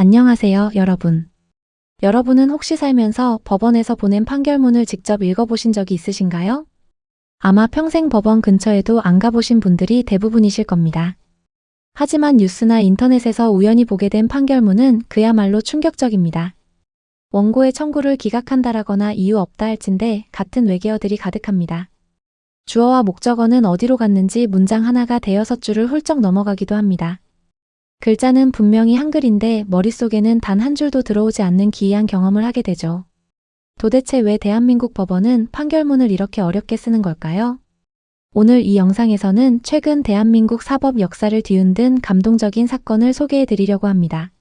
안녕하세요, 여러분. 여러분은 혹시 살면서 법원에서 보낸 판결문을 직접 읽어보신 적이 있으신가요? 아마 평생 법원 근처에도 안 가보신 분들이 대부분이실 겁니다. 하지만 뉴스나 인터넷에서 우연히 보게 된 판결문은 그야말로 충격적입니다. 원고의 청구를 기각한다라거나 이유 없다 할진대 같은 외계어들이 가득합니다. 주어와 목적어는 어디로 갔는지 문장 하나가 대여섯 줄을 훌쩍 넘어가기도 합니다. 글자는 분명히 한글인데 머릿속에는 단 한 줄도 들어오지 않는 기이한 경험을 하게 되죠. 도대체 왜 대한민국 법원은 판결문을 이렇게 어렵게 쓰는 걸까요? 오늘 이 영상에서는 최근 대한민국 사법 역사를 뒤흔든 감동적인 사건을 소개해 드리려고 합니다.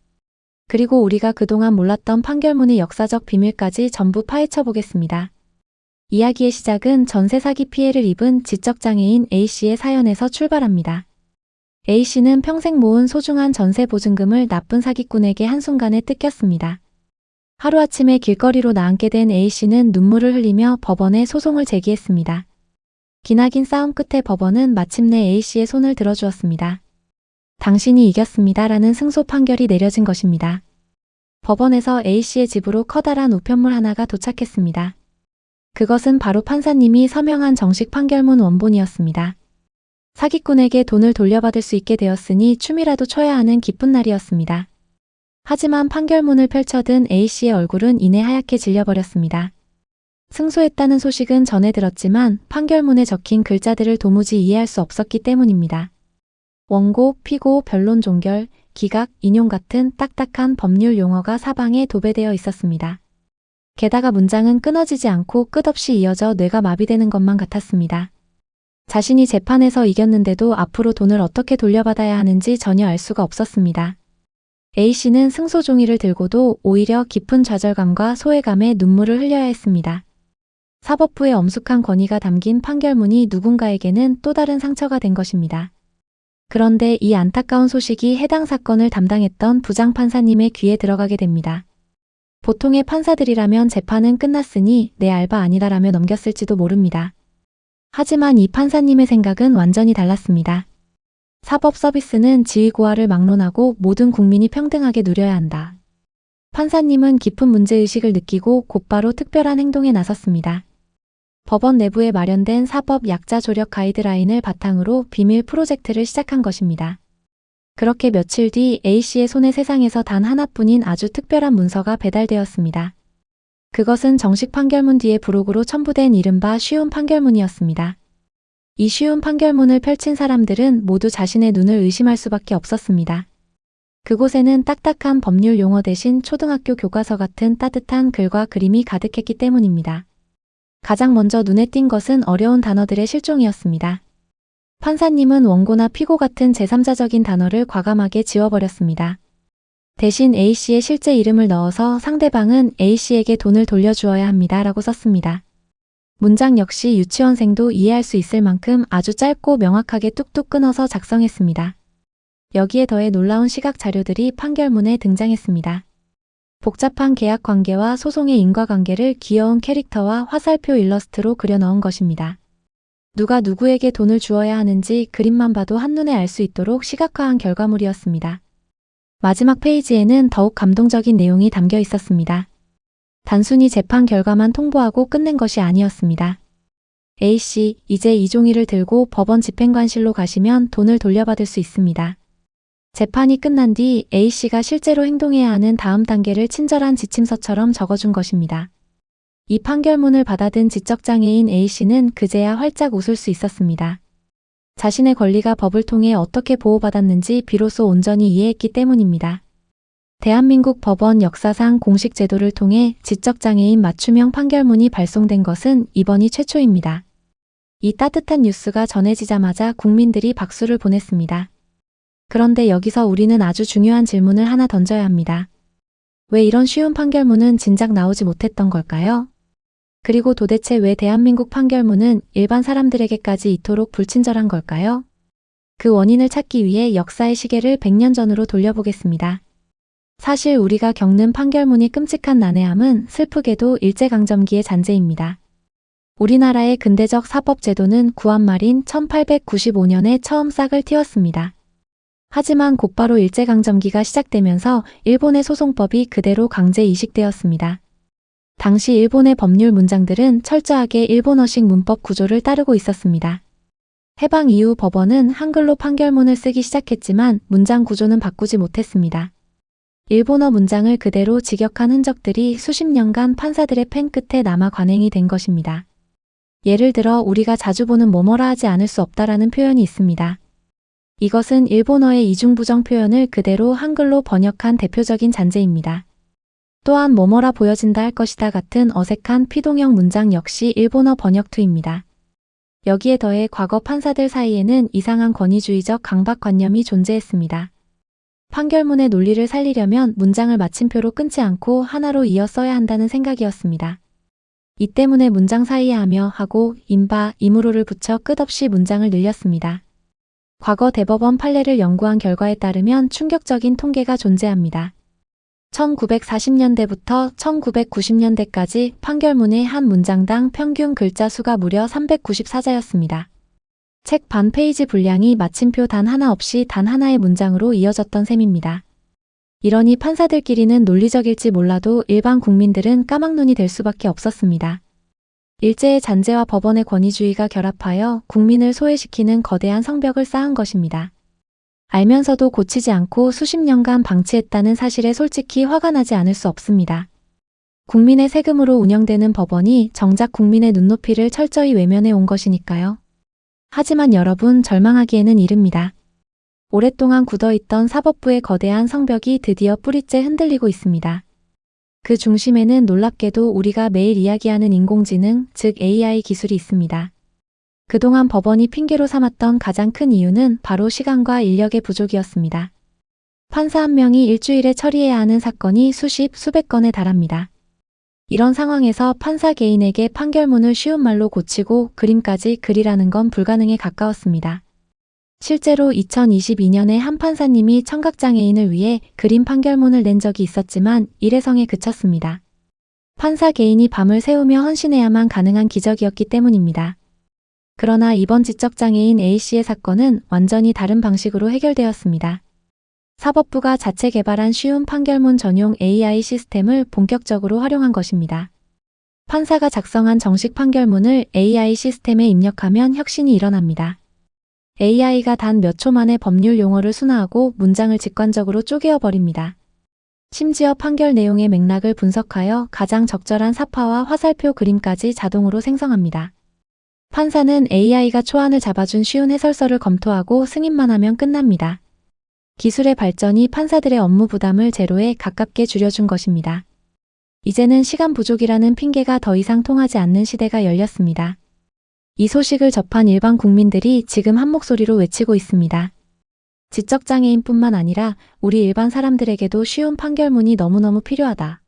그리고 우리가 그동안 몰랐던 판결문의 역사적 비밀까지 전부 파헤쳐 보겠습니다. 이야기의 시작은 전세 사기 피해를 입은 지적장애인 A씨의 사연에서 출발합니다. A씨는 평생 모은 소중한 전세 보증금을 나쁜 사기꾼에게 한순간에 뜯겼습니다. 하루아침에 길거리로 나앉게 된 A씨는 눈물을 흘리며 법원에 소송을 제기했습니다. 기나긴 싸움 끝에 법원은 마침내 A씨의 손을 들어주었습니다. 당신이 이겼습니다라는 승소 판결이 내려진 것입니다. 법원에서 A씨의 집으로 커다란 우편물 하나가 도착했습니다. 그것은 바로 판사님이 서명한 정식 판결문 원본이었습니다. 사기꾼에게 돈을 돌려받을 수 있게 되었으니 춤이라도 춰야 하는 기쁜 날이었습니다. 하지만 판결문을 펼쳐든 A씨의 얼굴은 이내 하얗게 질려버렸습니다. 승소했다는 소식은 전해 들었지만 판결문에 적힌 글자들을 도무지 이해할 수 없었기 때문입니다. 원고, 피고, 변론 종결, 기각, 인용 같은 딱딱한 법률 용어가 사방에 도배되어 있었습니다. 게다가 문장은 끊어지지 않고 끝없이 이어져 뇌가 마비되는 것만 같았습니다. 자신이 재판에서 이겼는데도 앞으로 돈을 어떻게 돌려받아야 하는지 전혀 알 수가 없었습니다. A씨는 승소 종이를 들고도 오히려 깊은 좌절감과 소외감에 눈물을 흘려야 했습니다. 사법부의 엄숙한 권위가 담긴 판결문이 누군가에게는 또 다른 상처가 된 것입니다. 그런데 이 안타까운 소식이 해당 사건을 담당했던 부장판사님의 귀에 들어가게 됩니다. 보통의 판사들이라면 재판은 끝났으니 내 알바 아니다라며 넘겼을지도 모릅니다. 하지만 이 판사님의 생각은 완전히 달랐습니다. 사법 서비스는 지위고하를 막론하고 모든 국민이 평등하게 누려야 한다. 판사님은 깊은 문제의식을 느끼고 곧바로 특별한 행동에 나섰습니다. 법원 내부에 마련된 사법 약자 조력 가이드라인을 바탕으로 비밀 프로젝트를 시작한 것입니다. 그렇게 며칠 뒤 A씨의 손에 세상에서 단 하나뿐인 아주 특별한 문서가 배달되었습니다. 그것은 정식 판결문 뒤에 부록으로 첨부된 이른바 쉬운 판결문이었습니다. 이 쉬운 판결문을 펼친 사람들은 모두 자신의 눈을 의심할 수밖에 없었습니다. 그곳에는 딱딱한 법률 용어 대신 초등학교 교과서 같은 따뜻한 글과 그림이 가득했기 때문입니다. 가장 먼저 눈에 띈 것은 어려운 단어들의 실종이었습니다. 판사님은 원고나 피고 같은 제3자적인 단어를 과감하게 지워버렸습니다. 대신 A씨의 실제 이름을 넣어서 상대방은 A씨에게 돈을 돌려주어야 합니다 라고 썼습니다. 문장 역시 유치원생도 이해할 수 있을 만큼 아주 짧고 명확하게 뚝뚝 끊어서 작성했습니다. 여기에 더해 놀라운 시각 자료들이 판결문에 등장했습니다. 복잡한 계약 관계와 소송의 인과관계를 귀여운 캐릭터와 화살표 일러스트로 그려넣은 것입니다. 누가 누구에게 돈을 주어야 하는지 그림만 봐도 한눈에 알 수 있도록 시각화한 결과물이었습니다. 마지막 페이지에는 더욱 감동적인 내용이 담겨 있었습니다. 단순히 재판 결과만 통보하고 끝낸 것이 아니었습니다. A씨, 이제 이 종이를 들고 법원 집행관실로 가시면 돈을 돌려받을 수 있습니다. 재판이 끝난 뒤 A씨가 실제로 행동해야 하는 다음 단계를 친절한 지침서처럼 적어준 것입니다. 이 판결문을 받아든 지적장애인 A씨는 그제야 활짝 웃을 수 있었습니다. 자신의 권리가 법을 통해 어떻게 보호받았는지 비로소 온전히 이해했기 때문입니다. 대한민국 법원 역사상 공식 제도를 통해 지적장애인 맞춤형 판결문이 발송된 것은 이번이 최초입니다. 이 따뜻한 뉴스가 전해지자마자 국민들이 박수를 보냈습니다. 그런데 여기서 우리는 아주 중요한 질문을 하나 던져야 합니다. 왜 이런 쉬운 판결문은 진작 나오지 못했던 걸까요? 그리고 도대체 왜 대한민국 판결문은 일반 사람들에게까지 이토록 불친절한 걸까요? 그 원인을 찾기 위해 역사의 시계를 100년 전으로 돌려보겠습니다. 사실 우리가 겪는 판결문이 끔찍한 난해함은 슬프게도 일제강점기의 잔재입니다. 우리나라의 근대적 사법제도는 구한 말인 1895년에 처음 싹을 틔웠습니다. 하지만 곧바로 일제강점기가 시작되면서 일본의 소송법이 그대로 강제 이식되었습니다. 당시 일본의 법률 문장들은 철저하게 일본어식 문법 구조를 따르고 있었습니다. 해방 이후 법원은 한글로 판결문을 쓰기 시작했지만 문장 구조는 바꾸지 못했습니다. 일본어 문장을 그대로 직역한 흔적들이 수십 년간 판사들의 펜 끝에 남아 관행이 된 것입니다. 예를 들어 우리가 자주 보는 뭐뭐라 하지 않을 수 없다라는 표현이 있습니다. 이것은 일본어의 이중부정 표현을 그대로 한글로 번역한 대표적인 잔재입니다. 또한 뭐뭐라 보여진다 할 것이다 같은 어색한 피동형 문장 역시 일본어 번역투입니다. 여기에 더해 과거 판사들 사이에는 이상한 권위주의적 강박관념이 존재했습니다. 판결문의 논리를 살리려면 문장을 마침표로 끊지 않고 하나로 이어 써야 한다는 생각이었습니다. 이 때문에 문장 사이에 하며 하고 임바, 임으로를 붙여 끝없이 문장을 늘렸습니다. 과거 대법원 판례를 연구한 결과에 따르면 충격적인 통계가 존재합니다. 1940년대부터 1990년대까지 판결문의 한 문장당 평균 글자 수가 무려 394자였습니다. 책 반 페이지 분량이 마침표 단 하나 없이 단 하나의 문장으로 이어졌던 셈입니다. 이러니 판사들끼리는 논리적일지 몰라도 일반 국민들은 까막눈이 될 수밖에 없었습니다. 일제의 잔재와 법원의 권위주의가 결합하여 국민을 소외시키는 거대한 성벽을 쌓은 것입니다. 알면서도 고치지 않고 수십 년간 방치했다는 사실에 솔직히 화가 나지 않을 수 없습니다. 국민의 세금으로 운영되는 법원이 정작 국민의 눈높이를 철저히 외면해 온 것이니까요. 하지만 여러분, 절망하기에는 이릅니다. 오랫동안 굳어있던 사법부의 거대한 성벽이 드디어 뿌리째 흔들리고 있습니다. 그 중심에는 놀랍게도 우리가 매일 이야기하는 인공지능, 즉 AI 기술이 있습니다. 그동안 법원이 핑계로 삼았던 가장 큰 이유는 바로 시간과 인력의 부족이었습니다. 판사 한 명이 일주일에 처리해야 하는 사건이 수십, 수백 건에 달합니다. 이런 상황에서 판사 개인에게 판결문을 쉬운 말로 고치고 그림까지 그리라는 건 불가능에 가까웠습니다. 실제로 2022년에 한 판사님이 청각장애인을 위해 그림 판결문을 낸 적이 있었지만 일회성에 그쳤습니다. 판사 개인이 밤을 새우며 헌신해야만 가능한 기적이었기 때문입니다. 그러나 이번 지적장애인 A씨의 사건은 완전히 다른 방식으로 해결되었습니다. 사법부가 자체 개발한 쉬운 판결문 전용 AI 시스템을 본격적으로 활용한 것입니다. 판사가 작성한 정식 판결문을 AI 시스템에 입력하면 혁신이 일어납니다. AI가 단 몇 초 만에 법률 용어를 순화하고 문장을 직관적으로 쪼개어 버립니다. 심지어 판결 내용의 맥락을 분석하여 가장 적절한 사파와 화살표 그림까지 자동으로 생성합니다. 판사는 AI가 초안을 잡아준 쉬운 해설서를 검토하고 승인만 하면 끝납니다. 기술의 발전이 판사들의 업무 부담을 제로에 가깝게 줄여준 것입니다. 이제는 시간 부족이라는 핑계가 더 이상 통하지 않는 시대가 열렸습니다. 이 소식을 접한 일반 국민들이 지금 한 목소리로 외치고 있습니다. 지적장애인뿐만 아니라 우리 일반 사람들에게도 쉬운 판결문이 너무너무 필요하다.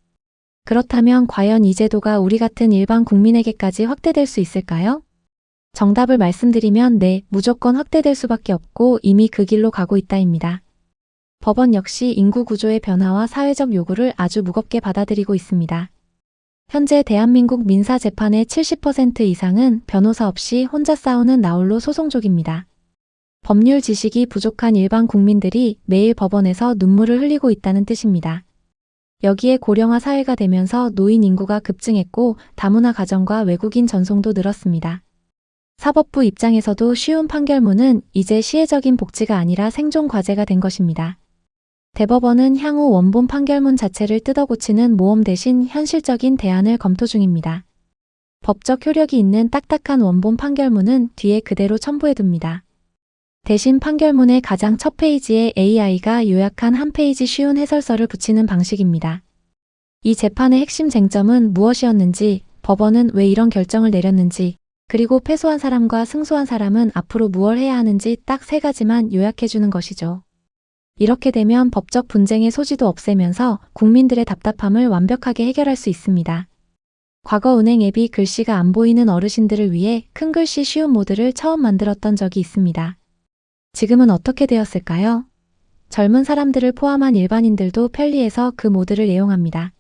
그렇다면 과연 이 제도가 우리 같은 일반 국민에게까지 확대될 수 있을까요? 정답을 말씀드리면 네, 무조건 확대될 수밖에 없고 이미 그 길로 가고 있다입니다. 법원 역시 인구 구조의 변화와 사회적 요구를 아주 무겁게 받아들이고 있습니다. 현재 대한민국 민사 재판의 70% 이상은 변호사 없이 혼자 싸우는 나홀로 소송족입니다. 법률 지식이 부족한 일반 국민들이 매일 법원에서 눈물을 흘리고 있다는 뜻입니다. 여기에 고령화 사회가 되면서 노인 인구가 급증했고 다문화 가정과 외국인 전송도 늘었습니다. 사법부 입장에서도 쉬운 판결문은 이제 시혜적인 복지가 아니라 생존 과제가 된 것입니다. 대법원은 향후 원본 판결문 자체를 뜯어고치는 모험 대신 현실적인 대안을 검토 중입니다. 법적 효력이 있는 딱딱한 원본 판결문은 뒤에 그대로 첨부해둡니다. 대신 판결문의 가장 첫 페이지에 AI가 요약한 한 페이지 쉬운 해설서를 붙이는 방식입니다. 이 재판의 핵심 쟁점은 무엇이었는지, 법원은 왜 이런 결정을 내렸는지, 그리고 패소한 사람과 승소한 사람은 앞으로 무엇을 해야 하는지 딱 3가지만 요약해주는 것이죠. 이렇게 되면 법적 분쟁의 소지도 없애면서 국민들의 답답함을 완벽하게 해결할 수 있습니다. 과거 은행 앱이 글씨가 안 보이는 어르신들을 위해 큰 글씨 쉬운 모드를 처음 만들었던 적이 있습니다. 지금은 어떻게 되었을까요? 젊은 사람들을 포함한 일반인들도 편리해서 그 모드를 애용합니다.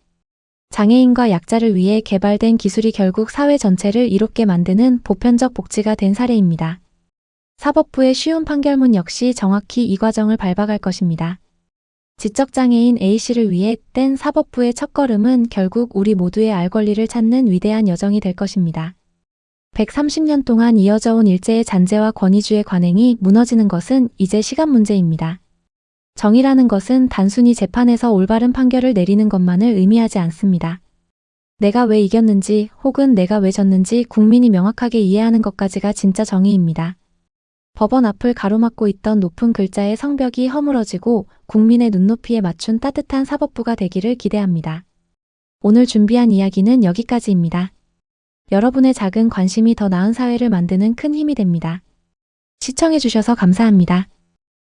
장애인과 약자를 위해 개발된 기술이 결국 사회 전체를 이롭게 만드는 보편적 복지가 된 사례입니다. 사법부의 쉬운 판결문 역시 정확히 이 과정을 밟아갈 것입니다. 지적장애인 A씨를 위해 뗀 사법부의 첫걸음은 결국 우리 모두의 알 권리를 찾는 위대한 여정이 될 것입니다. 130년 동안 이어져 온 일제의 잔재와 권위주의 관행이 무너지는 것은 이제 시간 문제입니다. 정의라는 것은 단순히 재판에서 올바른 판결을 내리는 것만을 의미하지 않습니다. 내가 왜 이겼는지 혹은 내가 왜 졌는지 국민이 명확하게 이해하는 것까지가 진짜 정의입니다. 법원 앞을 가로막고 있던 높은 글자의 성벽이 허물어지고 국민의 눈높이에 맞춘 따뜻한 사법부가 되기를 기대합니다. 오늘 준비한 이야기는 여기까지입니다. 여러분의 작은 관심이 더 나은 사회를 만드는 큰 힘이 됩니다. 시청해주셔서 감사합니다.